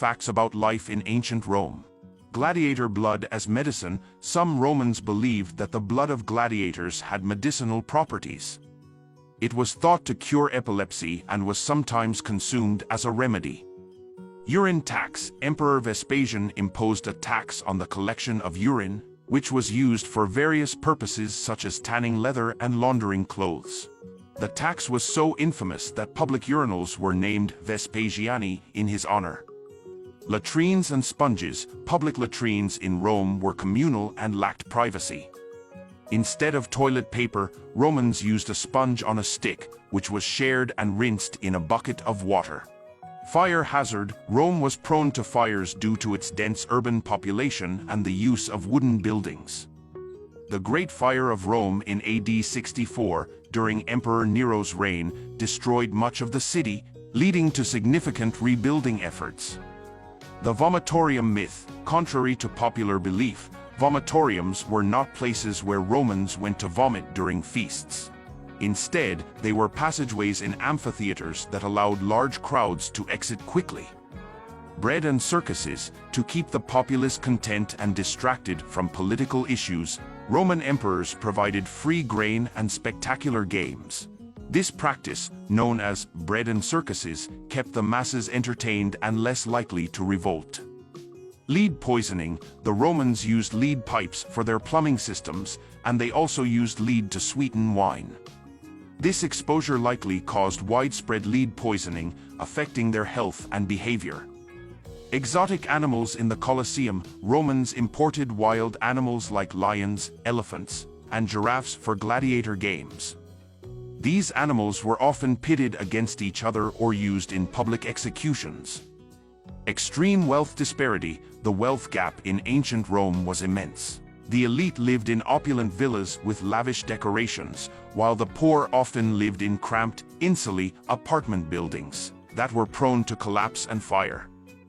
Facts about life in ancient Rome. Gladiator blood as medicine. Some Romans believed that the blood of gladiators had medicinal properties. It was thought to cure epilepsy and was sometimes consumed as a remedy. Urine tax. Emperor Vespasian imposed a tax on the collection of urine, which was used for various purposes such as tanning leather and laundering clothes. The tax was so infamous that public urinals were named Vespasiani in his honor. Latrines and sponges. Public latrines in Rome were communal and lacked privacy. Instead of toilet paper, Romans used a sponge on a stick, which was shared and rinsed in a bucket of water. Fire hazard. Rome was prone to fires due to its dense urban population and the use of wooden buildings. The Great Fire of Rome in AD 64, during Emperor Nero's reign, destroyed much of the city, leading to significant rebuilding efforts. The vomitorium myth. Contrary to popular belief, vomitoriums were not places where Romans went to vomit during feasts. Instead, they were passageways in amphitheaters that allowed large crowds to exit quickly. Bread and circuses. To keep the populace content and distracted from political issues, Roman emperors provided free grain and spectacular games. This practice, known as bread and circuses, kept the masses entertained and less likely to revolt. Lead poisoning. The Romans used lead pipes for their plumbing systems, and they also used lead to sweeten wine. This exposure likely caused widespread lead poisoning, affecting their health and behavior. Exotic animals in the Colosseum. Romans imported wild animals like lions, elephants, and giraffes for gladiator games. These animals were often pitted against each other or used in public executions. Extreme wealth disparity. The wealth gap in ancient Rome was immense. The elite lived in opulent villas with lavish decorations, while the poor often lived in cramped, insulae apartment buildings that were prone to collapse and fire.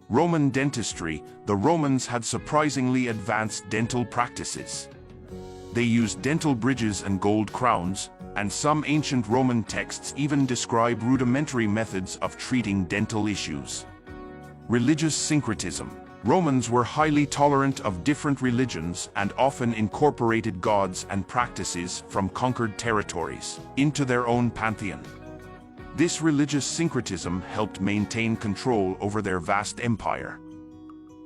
Roman dentistry. The Romans had surprisingly advanced dental practices. They used dental bridges and gold crowns, and some ancient Roman texts even describe rudimentary methods of treating dental issues. Religious syncretism. Romans were highly tolerant of different religions and often incorporated gods and practices from conquered territories into their own pantheon. This religious syncretism helped maintain control over their vast empire.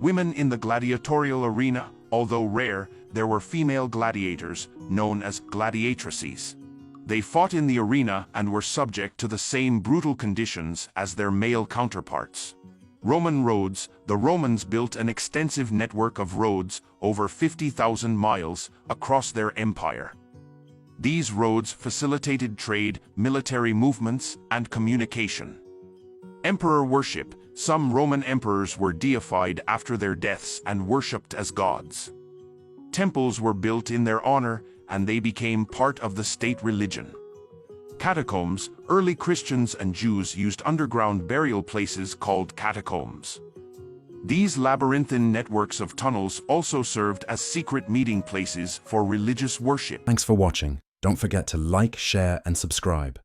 Women in the gladiatorial arena. Although rare, there were female gladiators, known as gladiatrices. They fought in the arena and were subject to the same brutal conditions as their male counterparts. Roman roads. The Romans built an extensive network of roads, over 50,000 miles, across their empire. These roads facilitated trade, military movements, and communication. Emperor worship. Some Roman emperors were deified after their deaths and worshipped as gods. Temples were built in their honor, and they became part of the state religion. Catacombs. Early Christians and Jews used underground burial places called catacombs. These labyrinthine networks of tunnels also served as secret meeting places for religious worship. Thanks for watching. Don't forget to like, share, and subscribe.